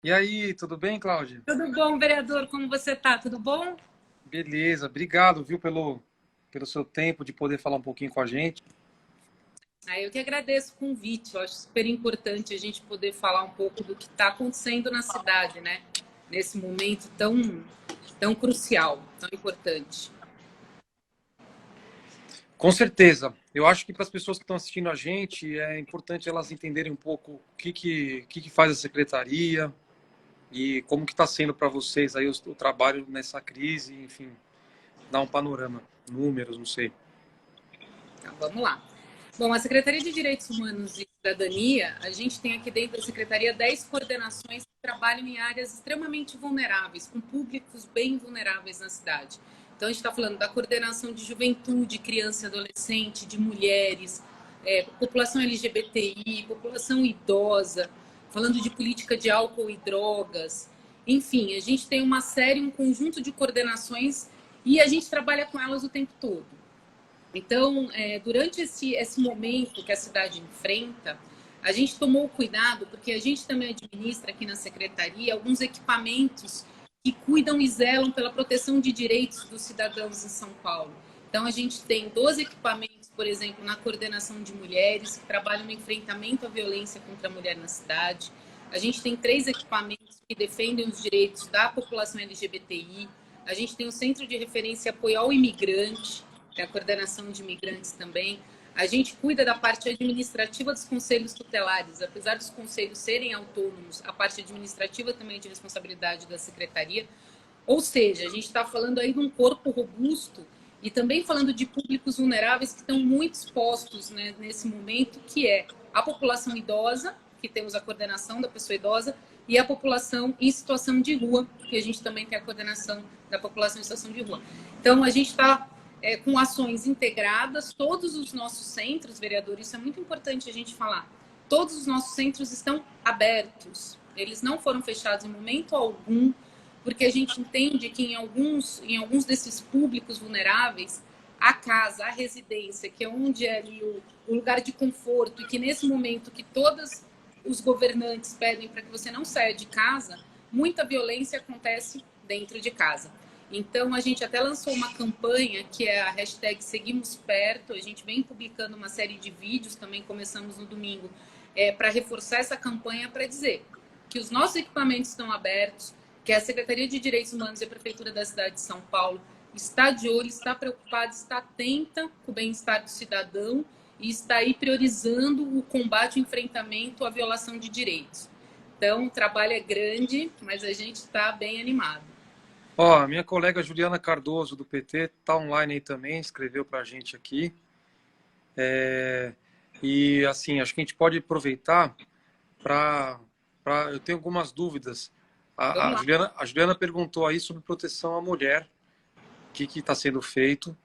E aí, tudo bem, Cláudia? Tudo bom, vereador? Como você está? Tudo bom? Beleza, obrigado, viu, pelo seu tempo de poder falar um pouquinho com a gente. Eu que agradeço o convite. Eu acho super importante a gente poder falar um pouco do que está acontecendo na cidade, né? Nesse momento tão crucial, tão importante. Com certeza. Eu acho que para as pessoas que estão assistindo a gente, é importante elas entenderem um pouco o que faz a secretaria e como que está sendo para vocês aí o trabalho nessa crise, enfim, dar um panorama, números, não sei. Então, vamos lá. Bom, a Secretaria de Direitos Humanos e Cidadania, a gente tem aqui dentro da Secretaria 10 coordenações que trabalham em áreas extremamente vulneráveis, com públicos bem vulneráveis na cidade. Então, a gente está falando da coordenação de juventude, criança e adolescente, de mulheres, população LGBTI, população idosa, falando de política de álcool e drogas. Enfim, a gente tem uma série, um conjunto de coordenações e a gente trabalha com elas o tempo todo. Então, durante esse momento que a cidade enfrenta, a gente tomou cuidado, porque a gente também administra aqui na Secretaria alguns equipamentos que cuidam e zelam pela proteção de direitos dos cidadãos em São Paulo. Então, a gente tem 12 equipamentos, por exemplo, na coordenação de mulheres, que trabalham no enfrentamento à violência contra a mulher na cidade. A gente tem 3 equipamentos que defendem os direitos da população LGBTI. A gente tem o Centro de Referência Apoio ao Imigrante, a coordenação de imigrantes também. A gente cuida da parte administrativa dos conselhos tutelares, apesar dos conselhos serem autônomos, a parte administrativa também é de responsabilidade da secretaria. Ou seja, a gente está falando aí de um corpo robusto e também falando de públicos vulneráveis que estão muito expostos, né, nesse momento, que é a população idosa, que temos a coordenação da pessoa idosa, e a população em situação de rua, que a gente também tem a coordenação da população em situação de rua. Então, a gente está com ações integradas, todos os nossos centros, vereador, isso é muito importante a gente falar, todos os nossos centros estão abertos, eles não foram fechados em momento algum, porque a gente entende que em alguns desses públicos vulneráveis, a casa, a residência, que é onde é ali o lugar de conforto, e que nesse momento que todos os governantes pedem para que você não saia de casa, muita violência acontece dentro de casa. Então, a gente até lançou uma campanha que é a hashtag Seguimos Perto. A gente vem publicando uma série de vídeos, também começamos no domingo, para reforçar essa campanha, para dizer que os nossos equipamentos estão abertos, que a Secretaria de Direitos Humanos e a Prefeitura da cidade de São Paulo está de olho, está preocupada, está atenta com o bem-estar do cidadão e está aí priorizando o combate e o enfrentamento à violação de direitos. Então, o trabalho é grande, mas a gente está bem animado. Ó, a minha colega Juliana Cardoso, do PT, tá online aí também, escreveu para a gente aqui. E, assim, acho que a gente pode aproveitar para... Eu tenho algumas dúvidas. Vamos lá. A Juliana perguntou aí sobre proteção à mulher, o que está sendo feito.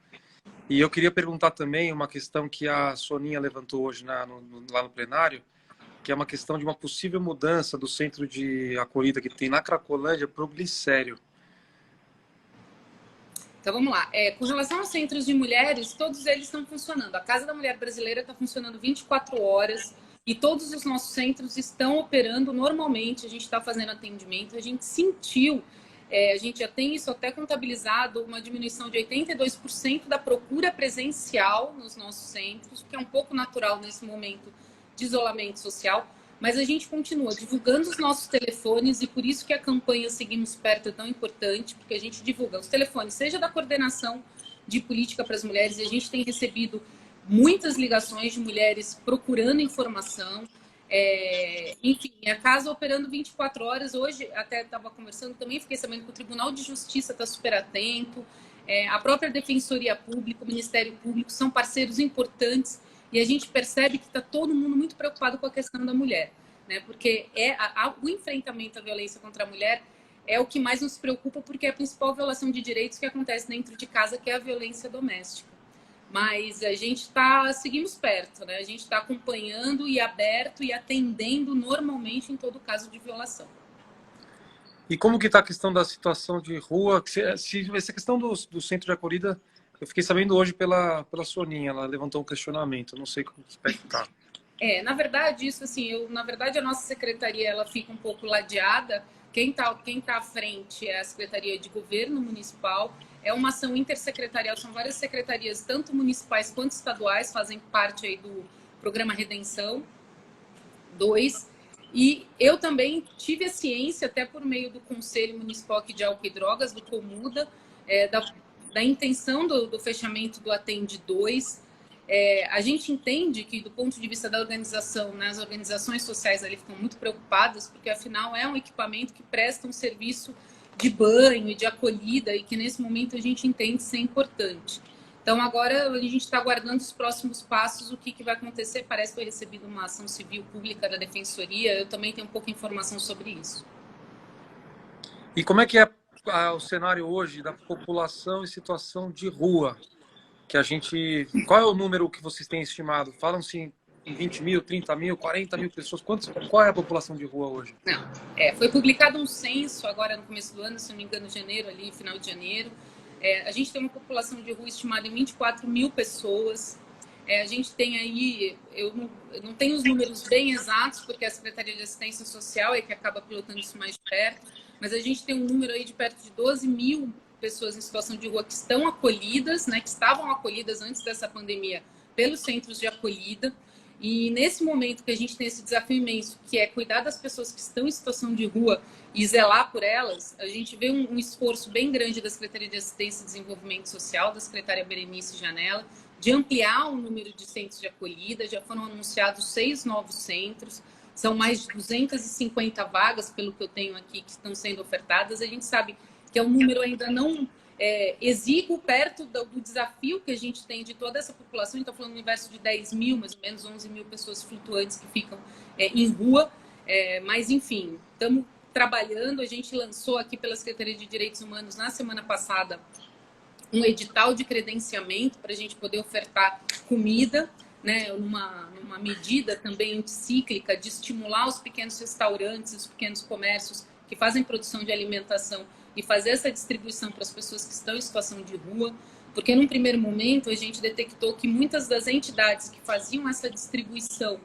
E eu queria perguntar também uma questão que a Soninha levantou hoje lá no plenário, que é uma questão de uma possível mudança do centro de acolhida que tem na Cracolândia para o Glicério. Então, vamos lá. Com relação aos centros de mulheres, todos eles estão funcionando. A Casa da Mulher Brasileira está funcionando 24 horas e todos os nossos centros estão operando normalmente. A gente está fazendo atendimento. A gente sentiu, a gente já tem isso até contabilizado, uma diminuição de 82% da procura presencial nos nossos centros, que é um pouco natural nesse momento de isolamento social. Mas a gente continua divulgando os nossos telefones e por isso que a campanha Seguimos Perto é tão importante, porque a gente divulga os telefones, seja da coordenação de política para as mulheres, e a gente tem recebido muitas ligações de mulheres procurando informação. Enfim, a casa operando 24 horas. Hoje, até estava conversando, também fiquei sabendo que o Tribunal de Justiça está super atento, a própria Defensoria Pública, o Ministério Público, são parceiros importantes. E a gente percebe que está todo mundo muito preocupado com a questão da mulher, né? Porque o enfrentamento à violência contra a mulher é o que mais nos preocupa, porque é a principal violação de direitos que acontece dentro de casa, que é a violência doméstica. Mas a gente seguimos perto, né? A gente está acompanhando e aberto e atendendo normalmente em todo caso de violação. E como que está a questão da situação de rua? Essa questão do centro de acolhida, eu fiquei sabendo hoje pela Soninha, ela levantou um questionamento, eu não sei como está. Na verdade, isso assim, na verdade a nossa secretaria ela fica um pouco ladeada. Quem tá à frente é a Secretaria de Governo Municipal. É uma ação intersecretarial, são várias secretarias, tanto municipais quanto estaduais, fazem parte aí do Programa Redenção 2. E eu também tive a ciência, até por meio do Conselho Municipal aqui de Álcool e Drogas, do Comuda, da intenção do fechamento do Atende 2. A gente entende que, do ponto de vista da organização, né, as organizações sociais ali ficam muito preocupadas, porque, afinal, é um equipamento que presta um serviço de banho e de acolhida e que, nesse momento, a gente entende ser importante. Então, agora, a gente está aguardando os próximos passos, o que vai acontecer. Parece que foi recebida uma ação civil pública da Defensoria. Eu também tenho pouca informação sobre isso. E como é que é o cenário hoje da população em situação de rua? Que a gente... Qual é o número que vocês têm estimado? Falam-se em 20 mil, 30 mil, 40 mil pessoas. Qual é a população de rua hoje? Não. Foi publicado um censo agora no começo do ano, se não me engano, janeiro, ali, final de janeiro. A gente tem uma população de rua estimada em 24 mil pessoas. A gente tem aí, eu não tenho os números bem exatos, porque a Secretaria de Assistência Social é que acaba pilotando isso mais de perto, mas a gente tem um número aí de perto de 12 mil pessoas em situação de rua que estão acolhidas, né, que estavam acolhidas antes dessa pandemia pelos centros de acolhida. E nesse momento que a gente tem esse desafio imenso, que é cuidar das pessoas que estão em situação de rua e zelar por elas, a gente vê um esforço bem grande da Secretaria de Assistência e Desenvolvimento Social, da secretária Berenice Janella, de ampliar o número de centros de acolhida. Já foram anunciados 6 novos centros, são mais de 250 vagas, pelo que eu tenho aqui, que estão sendo ofertadas. A gente sabe que é um número ainda não exíguo perto do desafio que a gente tem de toda essa população. Então, falando no universo de 10 mil, mais ou menos 11 mil pessoas flutuantes que ficam em rua. Mas, enfim, estamos trabalhando. A gente lançou aqui pela Secretaria de Direitos Humanos, na semana passada, um edital de credenciamento para a gente poder ofertar comida, né, numa medida também anticíclica de estimular os pequenos restaurantes, os pequenos comércios que fazem produção de alimentação e fazer essa distribuição para as pessoas que estão em situação de rua, porque num primeiro momento a gente detectou que muitas das entidades que faziam essa distribuição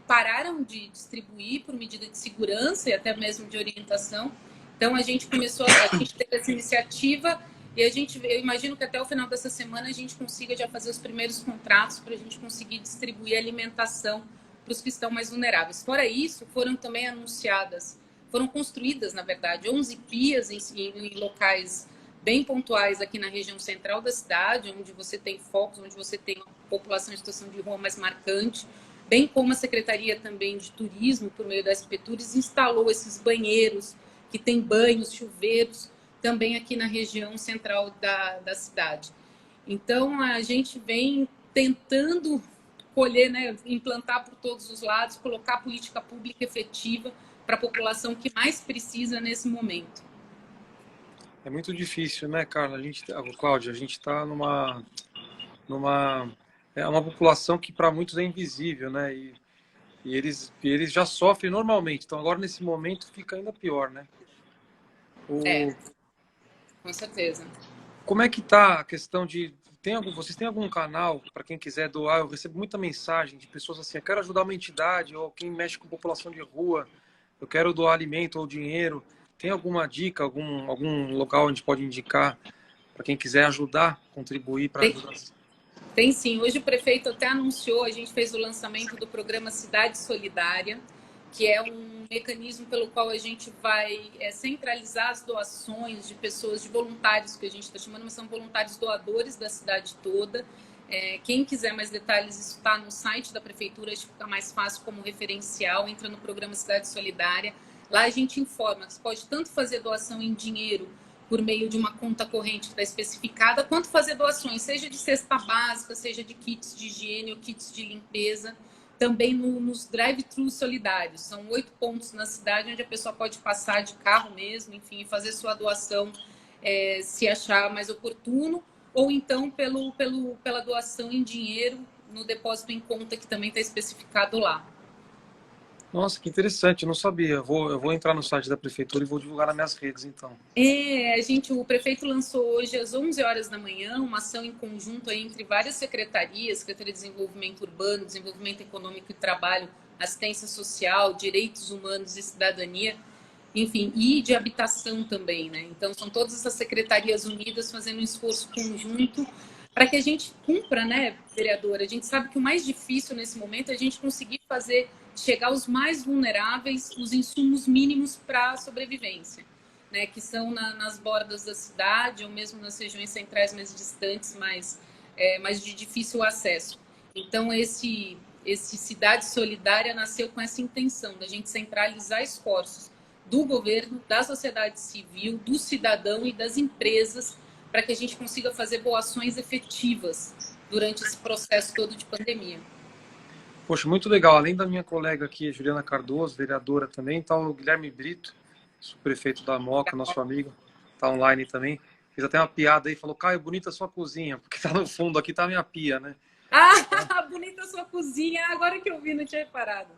pararam de distribuir por medida de segurança e até mesmo de orientação. Então a gente a gente teve essa iniciativa e eu imagino que até o final dessa semana a gente consiga já fazer os primeiros contratos para a gente conseguir distribuir alimentação para os que estão mais vulneráveis. Fora isso, foram construídas, na verdade, 11 pias em locais bem pontuais aqui na região central da cidade, onde você tem focos, onde você tem uma população em situação de rua mais marcante, bem como a Secretaria também de Turismo, por meio da SP Tours, instalou esses banheiros que tem banhos, chuveiros, também aqui na região central da cidade. Então, a gente vem tentando colher, né, implantar por todos os lados, colocar política pública efetiva para a população que mais precisa nesse momento. É muito difícil, né, Carla? Cláudia, a gente está é uma população que para muitos é invisível, né? E eles já sofrem normalmente. Então agora nesse momento fica ainda pior, né? Com certeza. Como é que tá a questão de... Vocês têm algum canal para quem quiser doar? Eu recebo muita mensagem de pessoas assim, eu quero ajudar uma entidade, ou quem mexe com população de rua, eu quero doar alimento ou dinheiro. Tem alguma dica, algum local onde pode indicar para quem quiser ajudar, contribuir para ajudar? Tem sim. Hoje o prefeito até anunciou, a gente fez o lançamento do programa Cidade Solidária, que é um mecanismo pelo qual a gente vai centralizar as doações de pessoas, de voluntários, que a gente está chamando, mas são voluntários doadores da cidade toda. Quem quiser mais detalhes, isso está no site da prefeitura, acho que fica mais fácil como referencial, entra no programa Cidade Solidária. Lá a gente informa que você pode tanto fazer doação em dinheiro por meio de uma conta corrente que está especificada, quanto fazer doações, seja de cesta básica, seja de kits de higiene ou kits de limpeza, também nos drive-thrus solidários. São 8 pontos na cidade onde a pessoa pode passar de carro mesmo, enfim, fazer sua doação se achar mais oportuno, ou então pela doação em dinheiro no depósito em conta, que também está especificado lá. Nossa, que interessante, eu não sabia. Eu vou entrar no site da prefeitura e vou divulgar nas minhas redes, então. O prefeito lançou hoje às 11 horas da manhã uma ação em conjunto aí entre várias secretarias, Secretaria de Desenvolvimento Urbano, Desenvolvimento Econômico e Trabalho, Assistência Social, Direitos Humanos e Cidadania, enfim, e de habitação também, né? Então, são todas essas secretarias unidas fazendo um esforço conjunto para que a gente cumpra, né, vereadora? A gente sabe que o mais difícil nesse momento é a gente conseguir chegar aos mais vulneráveis, os insumos mínimos para a sobrevivência, né? Que são nas bordas da cidade ou mesmo nas regiões centrais mais distantes, mais de difícil acesso. Então, esse Cidade Solidária nasceu com essa intenção da gente centralizar esforços do governo, da sociedade civil, do cidadão e das empresas para que a gente consiga fazer boas ações efetivas durante esse processo todo de pandemia. Poxa, muito legal. Além da minha colega aqui, Juliana Cardoso, vereadora também, está o Guilherme Brito, prefeito da Moca, nosso amigo, está online também. Fez até uma piada aí, falou, Caio, bonita a sua cozinha, porque tá no fundo, aqui tá a minha pia, né? Ah, bonita a sua cozinha, agora que eu vi, não tinha reparado.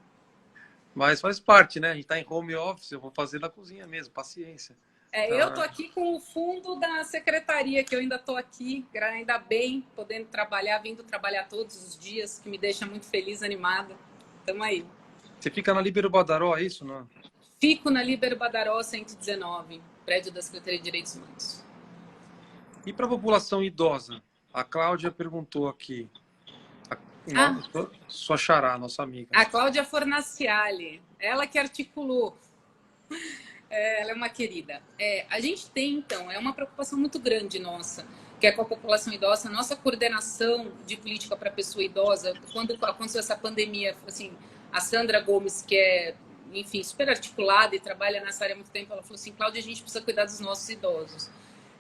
Mas faz parte, né? A gente tá em home office, eu vou fazer na cozinha mesmo, paciência. Eu tô aqui com o fundo da secretaria, que eu ainda tô aqui, ainda bem, podendo trabalhar, vindo trabalhar todos os dias, que me deixa muito feliz, animada. Tamo aí. Você fica na Líbero Badaró, é isso, não? Fico na Líbero Badaró 119, prédio da Secretaria de Direitos Humanos. E para a população idosa? A Cláudia perguntou aqui. Sua xará, nossa amiga. A Cláudia Fornaciali, ela que articulou. Ela é uma querida. A gente tem, então, é uma preocupação muito grande nossa, que é com a população idosa. Nossa coordenação de política para a pessoa idosa, quando aconteceu essa pandemia, assim, a Sandra Gomes, que é, enfim, super articulada e trabalha nessa área há muito tempo, ela falou assim, Cláudia, a gente precisa cuidar dos nossos idosos.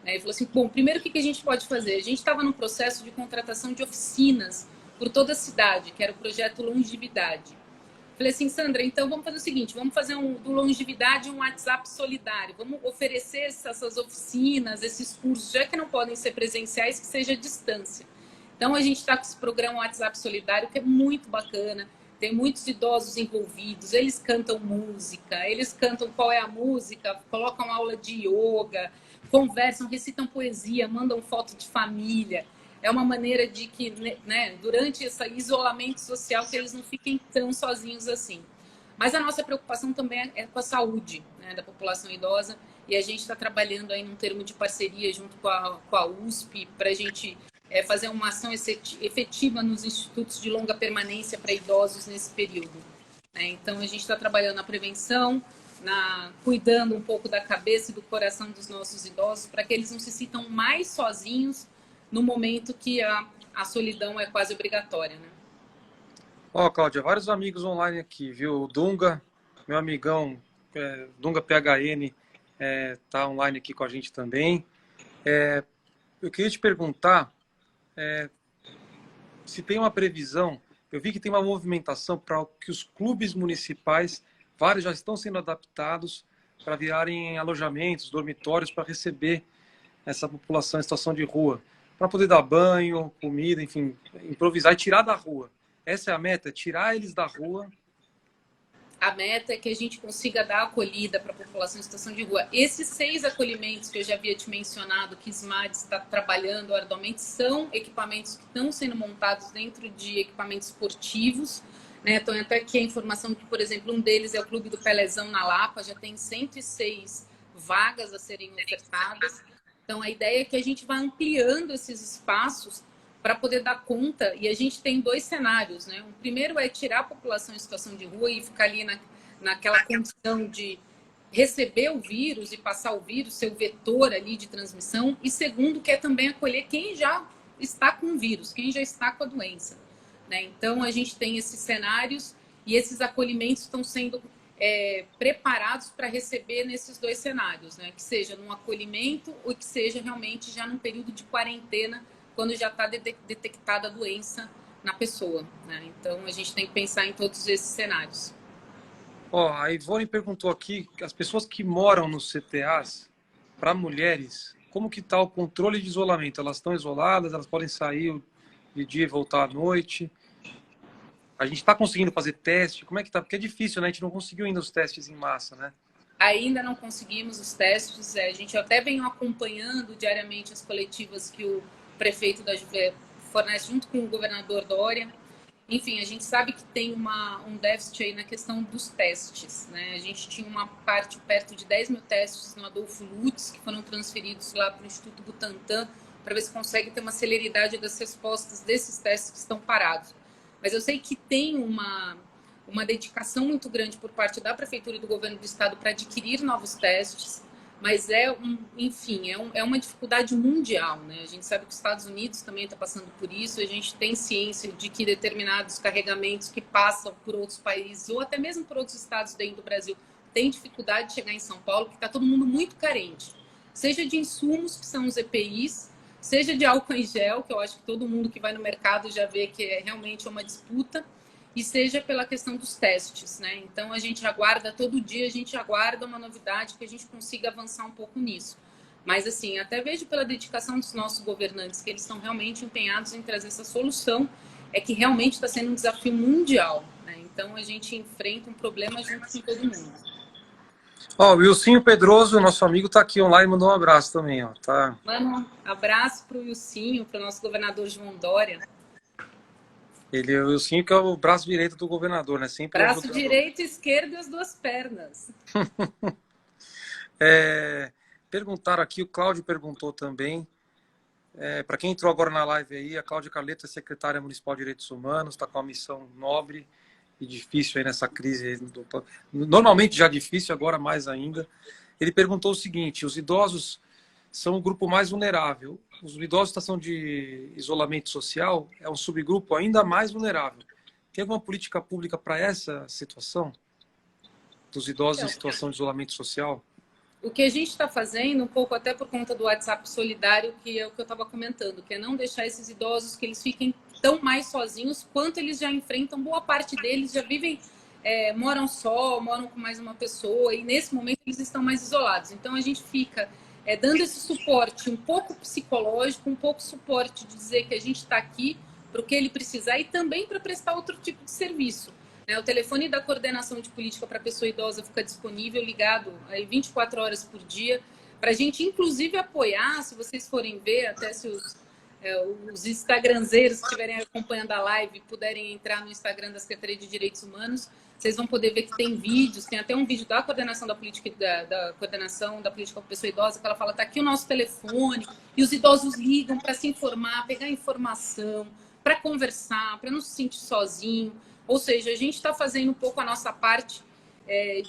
E falou assim, bom, primeiro o que a gente pode fazer? A gente estava num processo de contratação de oficinas por toda a cidade, que era o projeto Longevidade. Falei assim, Sandra, então vamos fazer o seguinte, vamos fazer do Longevidade um WhatsApp solidário, vamos oferecer essas oficinas, esses cursos, já que não podem ser presenciais, que seja à distância. Então a gente está com esse programa WhatsApp Solidário, que é muito bacana, tem muitos idosos envolvidos, eles cantam música, eles cantam qual é a música, colocam aula de yoga, conversam, recitam poesia, mandam foto de família. É uma maneira de que, né, durante esse isolamento social, que eles não fiquem tão sozinhos assim. Mas a nossa preocupação também é com a saúde, né, da população idosa, e a gente está trabalhando aí num termo de parceria junto com a USP para a gente fazer uma ação efetiva nos institutos de longa permanência para idosos nesse período. Então, a gente está trabalhando na prevenção, cuidando um pouco da cabeça e do coração dos nossos idosos, para que eles não se sintam mais sozinhos no momento que a solidão é quase obrigatória, né? Ó, Cláudia, vários amigos online aqui, viu? O Dunga, meu amigão, Dunga PHN, tá online aqui com a gente também. Eu queria te perguntar se tem uma previsão. Eu vi que tem uma movimentação para que os clubes municipais, vários já estão sendo adaptados para virarem alojamentos, dormitórios, para receber essa população em situação de rua, para poder dar banho, comida, enfim, improvisar e tirar da rua. Essa é a meta, tirar eles da rua. A meta é que a gente consiga dar acolhida para a população em situação de rua. Esses 6 acolhimentos que eu já havia te mencionado, que SMAD está trabalhando arduamente, são equipamentos que estão sendo montados dentro de equipamentos esportivos, né? Então, até aqui a informação que, por exemplo, um deles é o Clube do Pelezão na Lapa, já tem 106 vagas a serem ofertadas. Então, a ideia é que a gente vá ampliando esses espaços para poder dar conta, e a gente tem 2 cenários, né? O primeiro é tirar a população em situação de rua e ficar ali naquela condição de receber o vírus e passar o vírus, ser o vetor ali de transmissão, e segundo, que é também acolher quem já está com o vírus, quem já está com a doença, né? Então, a gente tem esses cenários e esses acolhimentos estão sendo preparados para receber nesses 2 cenários, né? Que seja num acolhimento ou que seja realmente já num período de quarentena, quando já está detectada a doença na pessoa, né? Então, a gente tem que pensar em todos esses cenários. Ó, a Ivone perguntou aqui, as pessoas que moram nos CTAs, para mulheres, como que está o controle de isolamento? Elas estão isoladas, elas podem sair de dia e voltar à noite? A gente está conseguindo fazer teste? Como é que tá? Porque é difícil, né? A gente não conseguiu ainda os testes em massa, né? Ainda não conseguimos os testes, a gente até vem acompanhando diariamente as coletivas que o prefeito da Juve fornece junto com o governador Dória. Enfim, a gente sabe que tem um déficit aí na questão dos testes, né? A gente tinha uma parte perto de 10 mil testes no Adolfo Lutz, que foram transferidos lá para o Instituto Butantan, para ver se consegue ter uma celeridade das respostas desses testes que estão parados. Mas eu sei que tem uma dedicação muito grande por parte da Prefeitura e do Governo do Estado para adquirir novos testes, mas enfim, é uma dificuldade mundial, né? A gente sabe que os Estados Unidos também está passando por isso, a gente tem ciência de que determinados carregamentos que passam por outros países ou até mesmo por outros estados dentro do Brasil têm dificuldade de chegar em São Paulo, porque está todo mundo muito carente, seja de insumos, que são os EPIs, seja de álcool em gel, que eu acho que todo mundo que vai no mercado já vê que é realmente uma disputa, e seja pela questão dos testes, né? Então, a gente aguarda, todo dia a gente aguarda uma novidade que a gente consiga avançar um pouco nisso. Mas, assim, até vejo pela dedicação dos nossos governantes que eles estão realmente empenhados em trazer essa solução, é que realmente está sendo um desafio mundial, né? Então, a gente enfrenta um problema junto com todo mundo. Ó, o Wilsinho Pedroso, nosso amigo, tá aqui online, mandou um abraço também, ó. Tá. Mano, abraço para o Wilsinho, para o nosso governador João Dória. Ele é o Wilsinho, que é o braço direito do governador, né? Sempre braço direito, esquerdo e as duas pernas. Perguntaram aqui, o Cláudio perguntou também. Para quem entrou agora na live aí, a Cláudia Carleto é secretária municipal de Direitos Humanos, está com uma missão nobre e difícil aí nessa crise. Normalmente já difícil, agora mais ainda. Ele perguntou o seguinte: os idosos são o grupo mais vulnerável. Os idosos em situação de isolamento social é um subgrupo ainda mais vulnerável. Tem alguma política pública para essa situação? Dos idosos em situação de isolamento social? O que a gente está fazendo, um pouco até por conta do WhatsApp solidário, que é o que eu estava comentando, que é não deixar esses idosos que eles fiquem tão mais sozinhos quanto eles já enfrentam. Boa parte deles já vivem, moram só, moram com mais uma pessoa, e nesse momento eles estão mais isolados. Então a gente fica dando esse suporte um pouco psicológico, um pouco suporte de dizer que a gente está aqui para o que ele precisar e também para prestar outro tipo de serviço. O telefone da coordenação de política para a pessoa idosa fica disponível, ligado aí 24 horas por dia, para a gente inclusive apoiar, se vocês forem ver, até se os instagramzeiros que estiverem acompanhando a live puderem entrar no Instagram da Secretaria de Direitos Humanos, vocês vão poder ver que tem vídeos, tem até um vídeo da coordenação da política da coordenação da política para a pessoa idosa, que ela fala, tá aqui o nosso telefone, e os idosos ligam para se informar, pegar informação, para conversar, para não se sentir sozinho. Ou seja, a gente está fazendo um pouco a nossa parte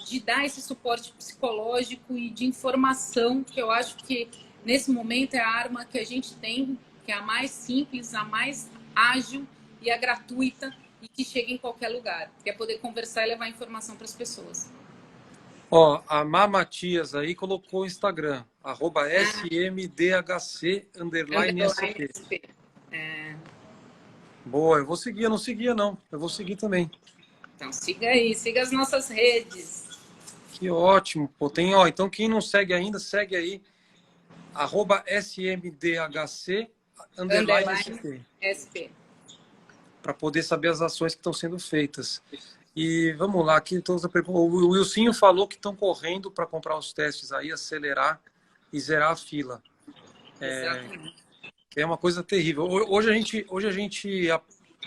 de dar esse suporte psicológico e de informação, que eu acho que nesse momento é a arma que a gente tem, que é a mais simples, a mais ágil e a gratuita e que chega em qualquer lugar, que é poder conversar e levar informação para as pessoas. Ó, a Má Matias aí colocou o Instagram, @smdhc_sp. Boa, eu vou seguir, eu não seguia não, eu vou seguir também. Então siga aí, siga as nossas redes. Que ótimo, pô, tem, ó, então quem não segue ainda, segue aí, @smdhc_sp. Para poder saber as ações que estão sendo feitas. E vamos lá, aqui o Wilsinho falou que estão correndo para comprar os testes aí, acelerar e zerar a fila. Que é uma coisa terrível. Hoje a gente,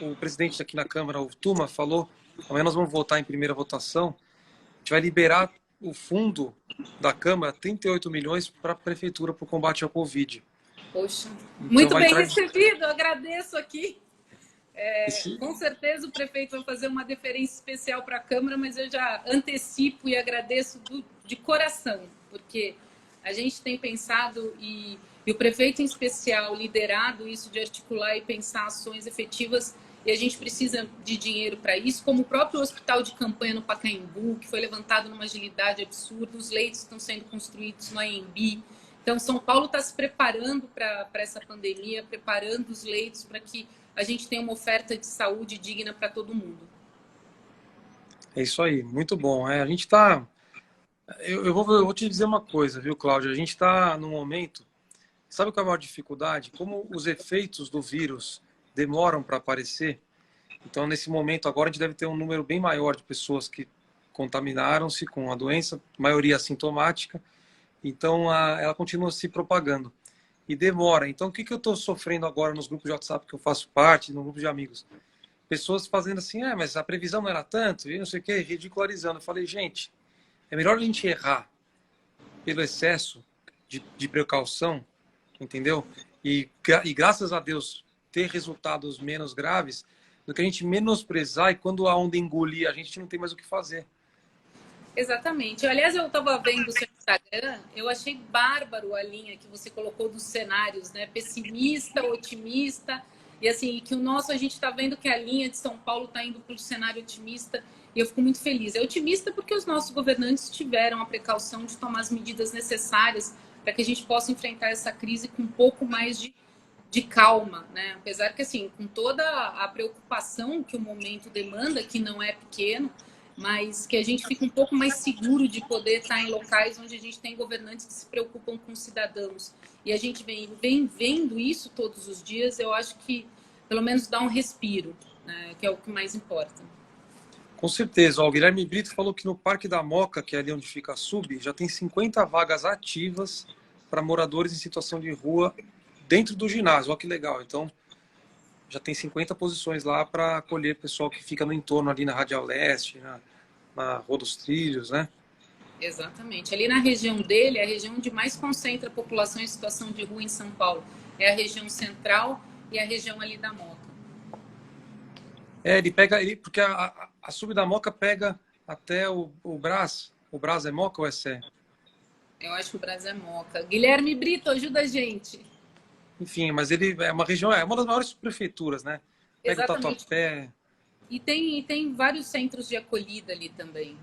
o presidente aqui na Câmara, o Tuma, falou, amanhã nós vamos votar em primeira votação, a gente vai liberar o fundo da Câmara, 38 milhões para a Prefeitura para o combate ao Covid. Poxa, então, muito bem recebido, eu agradeço aqui. Com certeza o prefeito vai fazer uma deferência especial para a Câmara, mas eu já antecipo e agradeço de coração, porque a gente tem pensado e o prefeito em especial liderado isso de articular e pensar ações efetivas, e a gente precisa de dinheiro para isso, como o próprio hospital de campanha no Pacaembu, que foi levantado numa agilidade absurda, os leitos estão sendo construídos no AMB. Então, São Paulo está se preparando para essa pandemia, preparando os leitos para que a gente tenha uma oferta de saúde digna para todo mundo. É isso aí, muito bom. A gente está... Eu vou te dizer uma coisa, viu, Cláudia? A gente está num momento... Sabe qual é a maior dificuldade? Como os efeitos do vírus demoram para aparecer, Então, nesse momento agora, a gente deve ter um número bem maior de pessoas que contaminaram-se com a doença, maioria assintomática. Então, ela continua se propagando. E demora. Então, o que eu estou sofrendo agora nos grupos de WhatsApp que eu faço parte, no grupo de amigos? Pessoas fazendo assim, mas a previsão não era tanto, e não sei o quê, ridicularizando. Eu falei, gente, é melhor a gente errar pelo excesso de precaução, entendeu? E graças a Deus ter resultados menos graves do que a gente menosprezar e quando a onda engolir a gente não tem mais o que fazer. Exatamente. Aliás, eu estava vendo o seu Instagram, eu achei bárbaro a linha que você colocou dos cenários, né? Pessimista, otimista, e assim, que o nosso, a gente está vendo que a linha de São Paulo está indo para o cenário otimista, e eu fico muito feliz. É otimista porque os nossos governantes tiveram a precaução de tomar as medidas necessárias para que a gente possa enfrentar essa crise com um pouco mais de calma, né? Apesar que, assim, com toda a preocupação que o momento demanda, que não é pequeno, mas que a gente fica um pouco mais seguro de poder estar em locais onde a gente tem governantes que se preocupam com os cidadãos. E a gente vem vendo isso todos os dias, eu acho que pelo menos dá um respiro, né, que é o que mais importa. Com certeza. Ó, o Guilherme Brito falou que no Parque da Moca, que é ali onde fica a Sub, já tem 50 vagas ativas para moradores em situação de rua dentro do ginásio. Olha que legal. Então, já tem 50 posições lá para acolher pessoal que fica no entorno ali na Radial Leste, na Rua dos Trilhos, né? Exatamente. Ali na região dele, é a região onde mais concentra a população em situação de rua em São Paulo. É a região central e a região ali da Moca. Ele pega, porque a Sub da Moca pega até o Brás. O Brás é Moca ou é Sé? Eu acho que o Brasil é Moca. Guilherme Brito, ajuda a gente. Enfim, mas ele é uma região, é uma das maiores prefeituras, né? Pega o Exatamente. Tatuapé. E tem vários centros de acolhida ali também.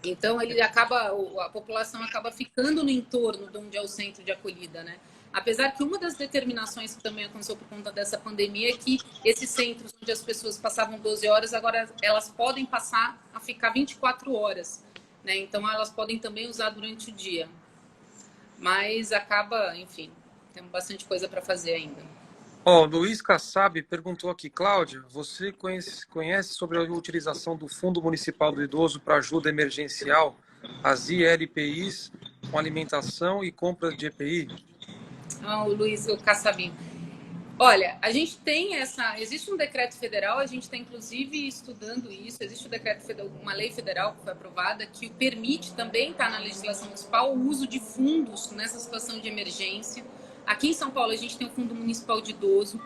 Então ele acaba, a população acaba ficando no entorno de onde é o centro de acolhida, né? Apesar que uma das determinações que também aconteceu por conta dessa pandemia é que esses centros onde as pessoas passavam 12 horas, agora elas podem passar a ficar 24 horas, né? Então elas podem também usar durante o dia. Mas acaba, enfim, temos bastante coisa para fazer ainda. Ó, Luiz Kassab perguntou aqui, Cláudia, você conhece sobre a utilização do Fundo Municipal do Idoso para ajuda emergencial, as ILPIs, com alimentação e compras de EPI? Ah, o Luiz, o Kassabim. Olha, a gente tem existe um decreto federal, a gente está inclusive estudando isso, existe um decreto federal, uma lei federal que foi aprovada que permite também, está na legislação municipal, o uso de fundos nessa situação de emergência. Aqui em São Paulo a gente tem o Fundo Municipal de Idoso,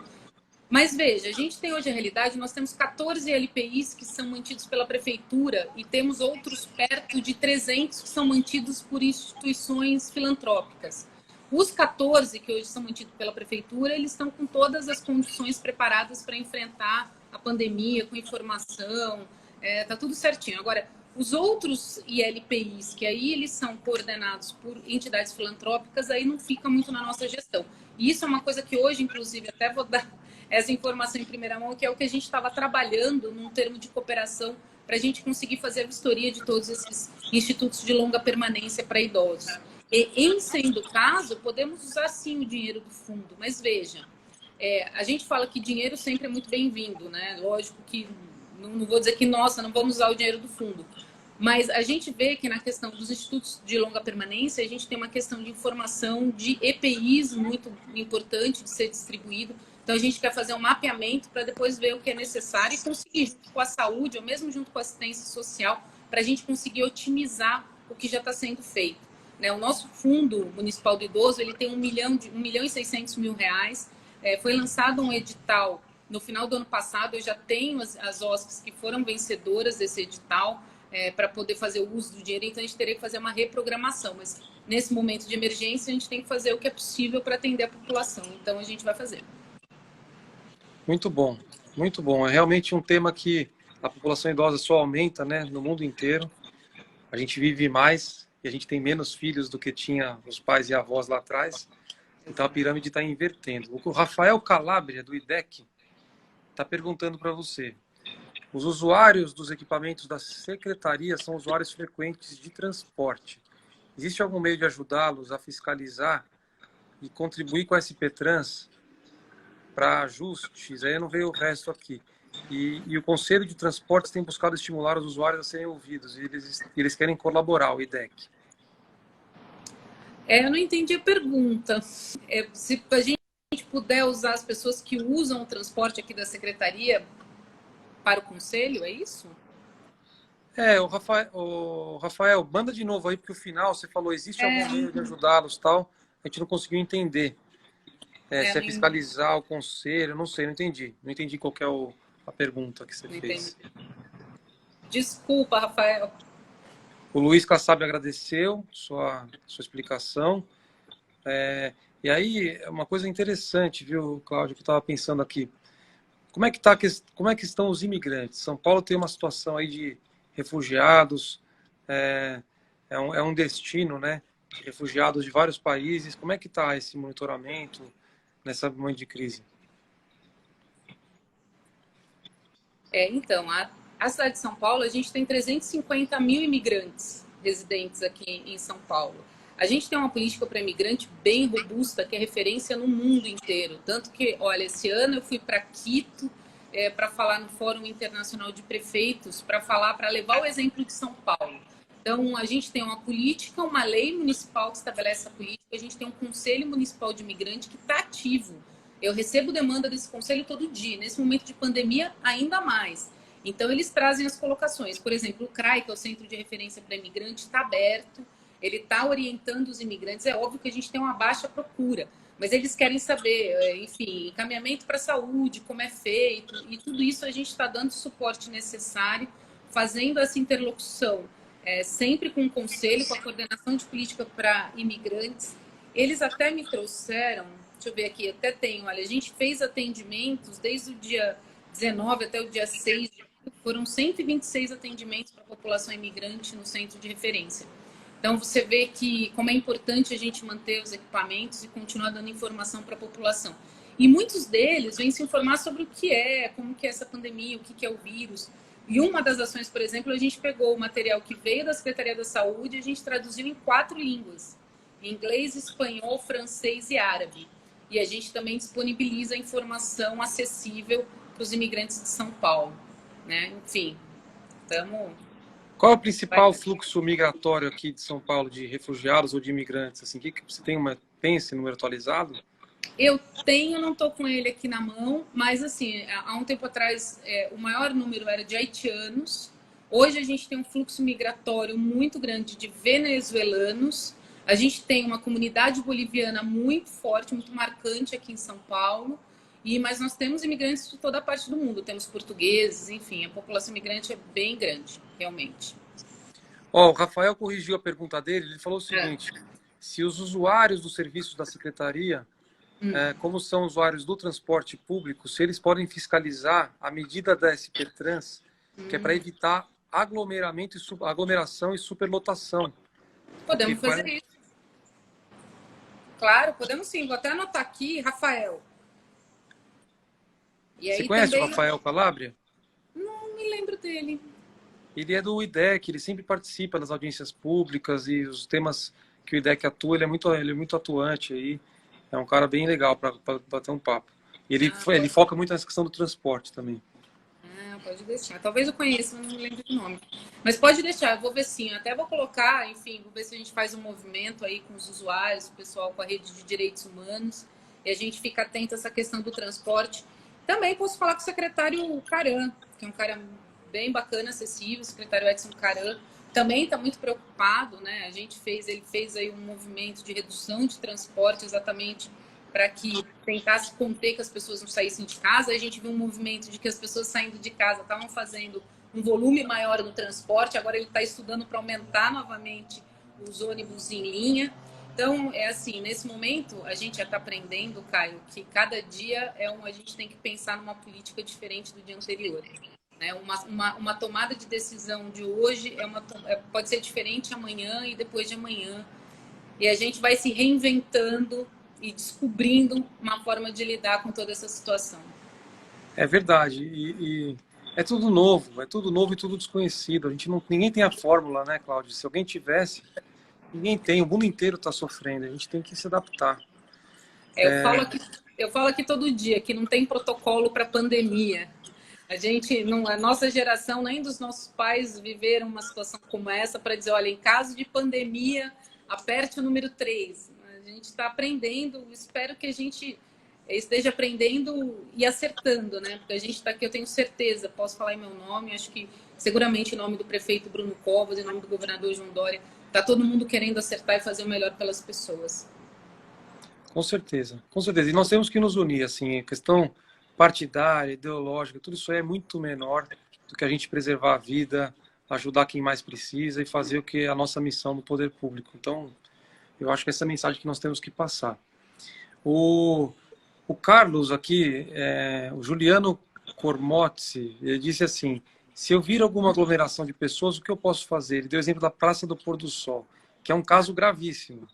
mas veja, a gente tem hoje a realidade, nós temos 14 LPIs que são mantidos pela prefeitura e temos outros perto de 300 que são mantidos por instituições filantrópicas. Os 14 que hoje são mantidos pela prefeitura, eles estão com todas as condições preparadas para enfrentar a pandemia, com informação, tá tudo certinho. Agora, os outros ILPIs, que aí eles são coordenados por entidades filantrópicas, aí não fica muito na nossa gestão. E isso é uma coisa que hoje, inclusive, até vou dar essa informação em primeira mão, que é o que a gente estava trabalhando num termo de cooperação para a gente conseguir fazer a vistoria de todos esses institutos de longa permanência para idosos. E, em sendo o caso, podemos usar sim o dinheiro do fundo, mas veja, a gente fala que dinheiro sempre é muito bem-vindo, né? Lógico que não vou dizer que, nossa, não vamos usar o dinheiro do fundo, mas a gente vê que na questão dos institutos de longa permanência, a gente tem uma questão de informação de EPIs muito importante de ser distribuído. Então, a gente quer fazer um mapeamento para depois ver o que é necessário e conseguir, junto com a saúde, ou mesmo junto com a assistência social, para a gente conseguir otimizar o que já está sendo feito. Né? O nosso Fundo Municipal do Idoso ele tem 1 milhão e 600 mil reais. Foi lançado um edital no final do ano passado. Eu já tenho as OSCs que foram vencedoras desse edital para poder fazer o uso do dinheiro. Então, a gente teria que fazer uma reprogramação. Mas, nesse momento de emergência, a gente tem que fazer o que é possível para atender a população. Então, a gente vai fazer. Muito bom, muito bom. É realmente um tema que a população idosa só aumenta, né, no mundo inteiro. A gente vive mais e a gente tem menos filhos do que tinha os pais e avós lá atrás. Então a pirâmide está invertendo. O Rafael Calabria, do IDEC, está perguntando para você. Os usuários dos equipamentos da secretaria são usuários frequentes de transporte. Existe algum meio de ajudá-los a fiscalizar e contribuir com a SP Trans para ajustes? Aí não veio o resto aqui. E o Conselho de Transportes tem buscado estimular os usuários a serem ouvidos, e eles querem colaborar, o IDEC. Eu não entendi a pergunta. Se a gente puder usar as pessoas que usam o transporte aqui da Secretaria para o Conselho, é isso? Rafael, manda de novo aí, porque o final você falou, existe algum meio de ajudá-los tal, a gente não conseguiu entender. Se é fiscalizar o conselho, não sei, não entendi. Não entendi qual que é a pergunta que você fez. Desculpa, Rafael. O Luiz Kassab agradeceu sua explicação. E aí, uma coisa interessante, viu, Cláudio, que eu estava pensando aqui. Como é que estão os imigrantes? São Paulo tem uma situação aí de refugiados, é um destino, né, de refugiados de vários países. Como é que está esse monitoramento nessa momento de crise? Então, a cidade de São Paulo, a gente tem 350 mil imigrantes residentes aqui em São Paulo. A gente tem uma política para imigrante bem robusta, que é referência no mundo inteiro. Tanto que, olha, esse ano eu fui para Quito para falar no Fórum Internacional de Prefeitos, para levar o exemplo de São Paulo. Então, a gente tem uma política, uma lei municipal que estabelece essa política, a gente tem um Conselho Municipal de Imigrante que está ativo. Eu recebo demanda desse conselho todo dia. Nesse momento de pandemia, ainda mais. Então, eles trazem as colocações. Por exemplo, o CRAI, que é o Centro de Referência para Imigrante, está aberto. Ele está orientando os imigrantes. É óbvio que a gente tem uma baixa procura, mas eles querem saber, enfim, encaminhamento para a saúde, como é feito. E tudo isso a gente está dando o suporte necessário, fazendo essa interlocução, sempre com o conselho, com a coordenação de política para imigrantes. Eles até me trouxeram... Deixa eu ver aqui, até tenho. Olha, a gente fez atendimentos desde o dia 19 até o dia 6. Foram 126 atendimentos para a população imigrante no centro de referência. Então, você vê que como é importante a gente manter os equipamentos e continuar dando informação para a população. E muitos deles vêm se informar sobre o que é, como que é essa pandemia, o que é o vírus. E uma das ações, por exemplo, a gente pegou o material que veio da Secretaria da Saúde e a gente traduziu em 4 línguas. Inglês, espanhol, francês e árabe. E a gente também disponibiliza informação acessível para os imigrantes de São Paulo, né? Enfim, estamos... Qual é o principal fluxo migratório aqui de São Paulo, de refugiados ou de imigrantes? Assim, que você tem esse número atualizado? Eu tenho, não estou com ele aqui na mão, mas assim, há um tempo atrás o maior número era de haitianos. Hoje a gente tem um fluxo migratório muito grande de venezuelanos. A gente tem uma comunidade boliviana muito forte, muito marcante aqui em São Paulo. Mas nós temos imigrantes de toda a parte do mundo. Temos portugueses, enfim, a população imigrante é bem grande, realmente. O Rafael corrigiu a pergunta dele. Ele falou o seguinte, se os usuários dos serviços da Secretaria, como são usuários do transporte público, se eles podem fiscalizar a medida da SP Trans, que é para evitar aglomeração e superlotação. Podemos fazer isso. Claro, podemos sim. Vou até anotar aqui, Rafael. E aí, você conhece também... o Rafael Calabria? Não me lembro dele. Ele é do IDEC, ele sempre participa das audiências públicas e os temas que o IDEC atua, ele é muito atuante aí. É um cara bem legal para bater um papo. E ele foca muito nessa questão do transporte também. Pode deixar. Talvez eu conheça, mas não me lembro do nome. Mas pode deixar, eu vou ver sim. Até vou colocar, enfim, vou ver se a gente faz um movimento aí com os usuários, o pessoal com a rede de direitos humanos, e a gente fica atento a essa questão do transporte. Também posso falar com o secretário Caran, que é um cara bem bacana, acessível, o secretário Edson Caran. Também está muito preocupado, né? Ele fez aí um movimento de redução de transporte exatamente para que tentasse conter que as pessoas não saíssem de casa. A gente viu um movimento de que as pessoas saindo de casa estavam fazendo um volume maior no transporte. Agora ele está estudando para aumentar novamente os ônibus em linha. Então, é assim, nesse momento, a gente já está aprendendo, Caio, que cada dia a gente tem que pensar numa política diferente do dia anterior. Né? Uma tomada de decisão de hoje pode ser diferente amanhã e depois de amanhã. E a gente vai se reinventando e descobrindo uma forma de lidar com toda essa situação. É verdade. E é tudo novo e tudo desconhecido. Ninguém tem a fórmula, né, Cláudio? Se alguém tivesse, ninguém tem. O mundo inteiro está sofrendo. A gente tem que se adaptar. Eu falo aqui todo dia que não tem protocolo para pandemia. A nossa geração, nem dos nossos pais viveram uma situação como essa para dizer, olha, em caso de pandemia, aperte o número 3. A gente está aprendendo, espero que a gente esteja aprendendo e acertando, né? Porque a gente está aqui, eu tenho certeza, posso falar em meu nome, acho que seguramente em nome do prefeito Bruno Covas, em nome do governador João Dória, está todo mundo querendo acertar e fazer o melhor pelas pessoas. Com certeza, com certeza. E nós temos que nos unir, assim, a questão partidária, ideológica, tudo isso aí é muito menor do que a gente preservar a vida, ajudar quem mais precisa e fazer o que é a nossa missão no poder público. Então, eu acho que essa é a mensagem que nós temos que passar. O, o Carlos aqui, o Juliano Cormozzi, ele disse assim, se eu vir alguma aglomeração de pessoas, o que eu posso fazer? Ele deu o exemplo da Praça do Pôr do Sol, que é um caso gravíssimo. A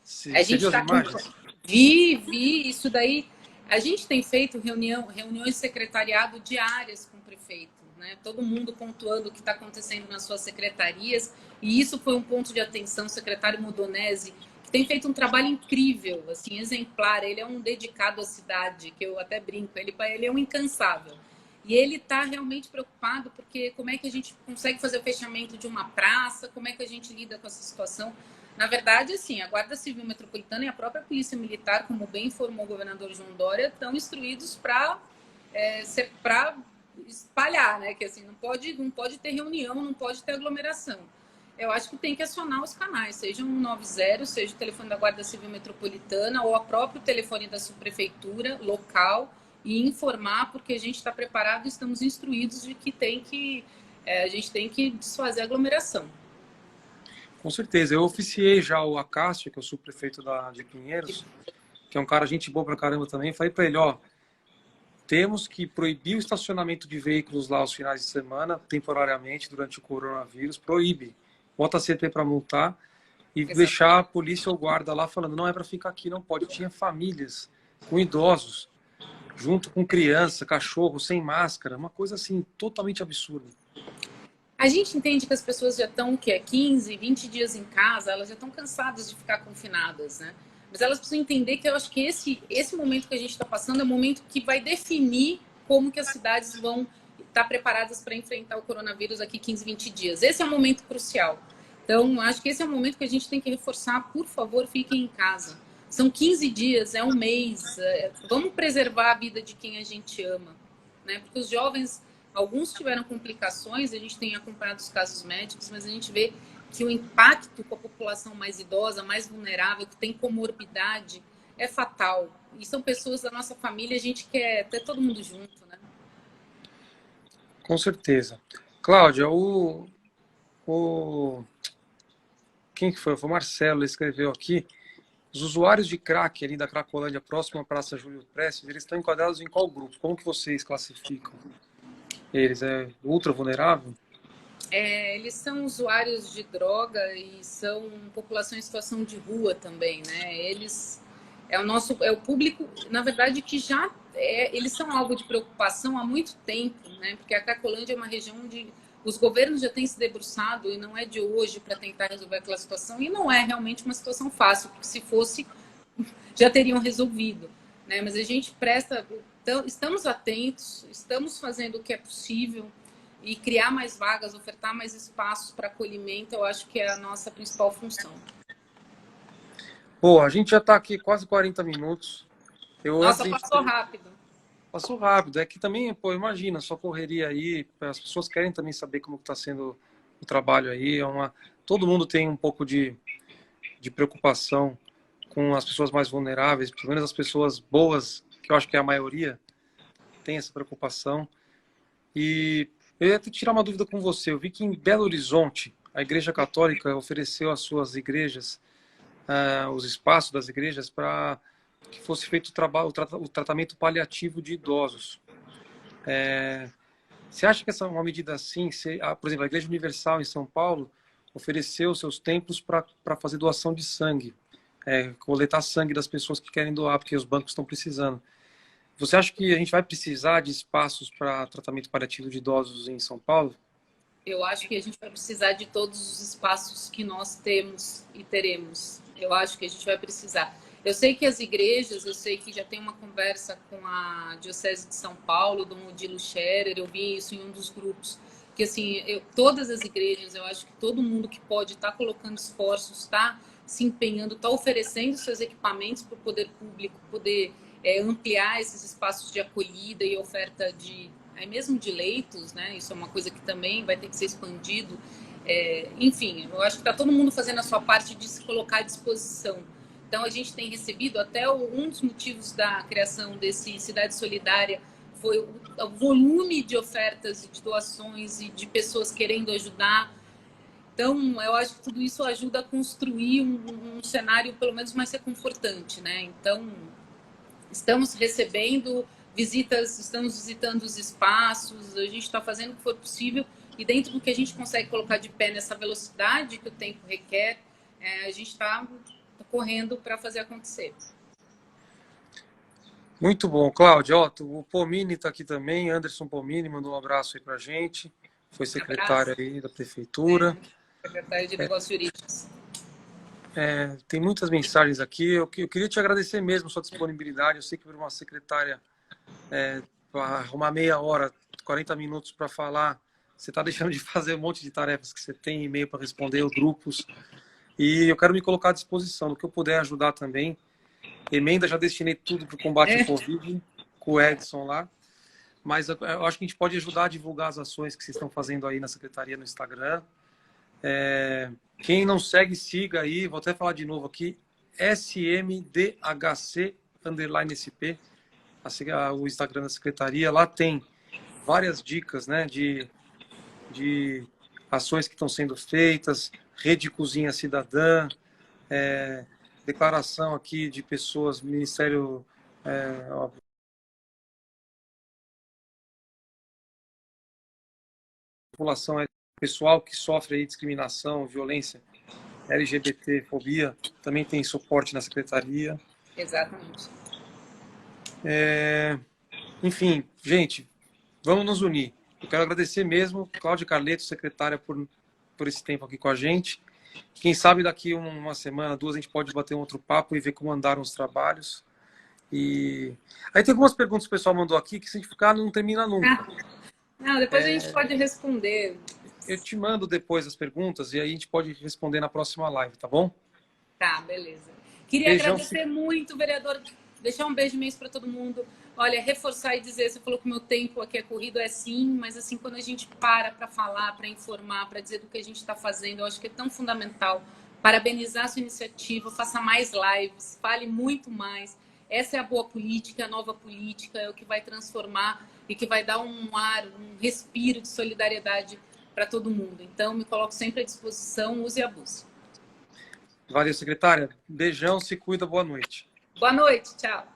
Você gente viu as está com... imagens? Vi, isso daí. A gente tem feito reuniões de secretariado diárias com o prefeito, né? Todo mundo pontuando o que está acontecendo nas suas secretarias, e isso foi um ponto de atenção. O secretário Modonese, que tem feito um trabalho incrível, assim, exemplar. Ele é um dedicado à cidade, que eu até brinco, ele é um incansável. E ele está realmente preocupado porque como é que a gente consegue fazer o fechamento de uma praça, como é que a gente lida com essa situação. Na verdade, assim, a Guarda Civil Metropolitana e a própria Polícia Militar, como bem informou o governador João Dória, estão instruídos para espalhar, né? Que assim, não pode ter reunião, não pode ter aglomeração. Eu acho que tem que acionar os canais, seja o 190, seja o telefone da Guarda Civil Metropolitana ou o próprio telefone da subprefeitura local e informar, porque a gente está preparado e estamos instruídos de que a gente tem que desfazer a aglomeração. Com certeza. Eu oficiei já o Acácio, que é o subprefeito de Pinheiros, que é um cara gente boa pra caramba também. Falei para ele, ó, temos que proibir o estacionamento de veículos lá aos finais de semana, temporariamente, durante o coronavírus. Proíbe. Bota a CP para multar e Exato. deixar a polícia ou guarda lá falando, não é para ficar aqui, não pode. Tinha famílias com idosos, junto com criança, cachorro, sem máscara, uma coisa assim, totalmente absurda. A gente entende que as pessoas já estão, 15, 20 dias em casa, elas já estão cansadas de ficar confinadas, né? Mas elas precisam entender que eu acho que esse momento que a gente está passando é o momento que vai definir como que as cidades vão estar preparadas para enfrentar o coronavírus aqui 15, 20 dias. Esse é um momento crucial. Então, acho que esse é o momento que a gente tem que reforçar, por favor, fiquem em casa. São 15 dias, é um mês, vamos preservar a vida de quem a gente ama, né? Porque os jovens, alguns tiveram complicações, a gente tem acompanhado os casos médicos, mas a gente vê que o impacto com a população mais idosa, mais vulnerável, que tem comorbidade, é fatal. E são pessoas da nossa família, a gente quer ter todo mundo junto, né? Com certeza. Cláudia, quem que foi? Foi o Marcelo, ele escreveu aqui. Os usuários de crack ali da Cracolândia, próximo à Praça Júlio Prestes, eles estão enquadrados em qual grupo? Como que vocês classificam eles? É ultra vulnerável? Eles são usuários de droga e são população em situação de rua também, né? Eles é o público, na verdade, que já eles são alvo de preocupação há muito tempo, né? Porque a Cracolândia é uma região onde os governos já têm se debruçado e não é de hoje para tentar resolver aquela situação, e não é realmente uma situação fácil, porque se fosse já teriam resolvido, né? Mas a gente estamos atentos, estamos fazendo o que é possível e criar mais vagas, ofertar mais espaços para acolhimento, eu acho que é a nossa principal função. Pô, a gente já está aqui quase 40 minutos. Nossa, passou rápido. Passou rápido. É que também, pô, imagina, só correria aí. As pessoas querem também saber como está sendo o trabalho aí. Todo mundo tem um pouco de preocupação com as pessoas mais vulneráveis, pelo menos as pessoas boas, que eu acho que é a maioria, tem essa preocupação. E eu ia tirar uma dúvida com você. Eu vi que em Belo Horizonte, a Igreja Católica ofereceu às suas igrejas, os espaços das igrejas, para que fosse feito o tratamento paliativo de idosos. Você acha que essa é uma medida assim? Por exemplo, a Igreja Universal em São Paulo ofereceu seus templos para fazer doação de sangue, coletar sangue das pessoas que querem doar, porque os bancos estão precisando. Você acha que a gente vai precisar de espaços para tratamento paliativo de idosos em São Paulo? Eu acho que a gente vai precisar de todos os espaços que nós temos e teremos. Eu acho que a gente vai precisar. Eu sei que as igrejas, eu sei que já tem uma conversa com a Diocese de São Paulo, do Odilo Scherer, eu vi isso em um dos grupos, que assim, todas as igrejas, eu acho que todo mundo que pode estar colocando esforços, está se empenhando, está oferecendo seus equipamentos para o poder público poder ampliar esses espaços de acolhida e oferta de, mesmo de leitos, né? Isso é uma coisa que também vai ter que ser expandido. Enfim, eu acho que está todo mundo fazendo a sua parte de se colocar à disposição. Então, a gente tem recebido, até um dos motivos da criação desse Cidade Solidária foi o volume de ofertas e de doações e de pessoas querendo ajudar. Então, eu acho que tudo isso ajuda a construir um cenário, pelo menos, mais reconfortante, né? Então, estamos recebendo visitas, estamos visitando os espaços, a gente está fazendo o que for possível e dentro do que a gente consegue colocar de pé nessa velocidade que o tempo requer, a gente está correndo para fazer acontecer. Muito bom, Cláudio. O Pomini está aqui também, Anderson Pomini mandou um abraço aí para a gente, foi secretário aí da prefeitura. Secretário de Negócios Jurídicos. Tem muitas mensagens aqui. Eu queria te agradecer mesmo a sua disponibilidade. Eu sei que para uma secretária arrumar meia hora, 40 minutos para falar, você está deixando de fazer um monte de tarefas que você tem, e-mail para responder, grupos. E eu quero me colocar à disposição do que eu puder ajudar também. Emenda, já destinei tudo para o combate ao Covid, com o Edson lá. Mas eu acho que a gente pode ajudar a divulgar as ações que vocês estão fazendo aí na secretaria no Instagram. Quem não segue, siga aí. Vou até falar de novo aqui. SMDHC_SP. O Instagram da secretaria. Lá tem várias dicas, né, de ações que estão sendo feitas. Rede Cozinha Cidadã. Declaração aqui de pessoas, Ministério... população pessoal que sofre aí discriminação, violência, LGBT, fobia, também tem suporte na secretaria. Exatamente. Enfim, gente, vamos nos unir. Eu quero agradecer mesmo, Cláudia Carleto, secretária, por esse tempo aqui com a gente. Quem sabe daqui uma semana, duas, a gente pode bater um outro papo e ver como andaram os trabalhos. E aí tem algumas perguntas que o pessoal mandou aqui que se a gente ficar não termina nunca. Não, depois a gente pode responder. Eu te mando depois as perguntas e aí a gente pode responder na próxima live, tá bom? Tá, beleza. Queria agradecer muito, vereador, deixar um beijo imenso para todo mundo. Olha, reforçar e dizer, você falou que o meu tempo aqui é corrido, sim, mas assim, quando a gente para falar, para informar, para dizer do que a gente está fazendo, eu acho que é tão fundamental. Parabenizar a sua iniciativa, faça mais lives, fale muito mais. Essa é a boa política, a nova política, é o que vai transformar e que vai dar um ar, um respiro de solidariedade para todo mundo. Então, me coloco sempre à disposição, use e abuse. Valeu, secretária. Beijão, se cuida, boa noite. Boa noite, tchau.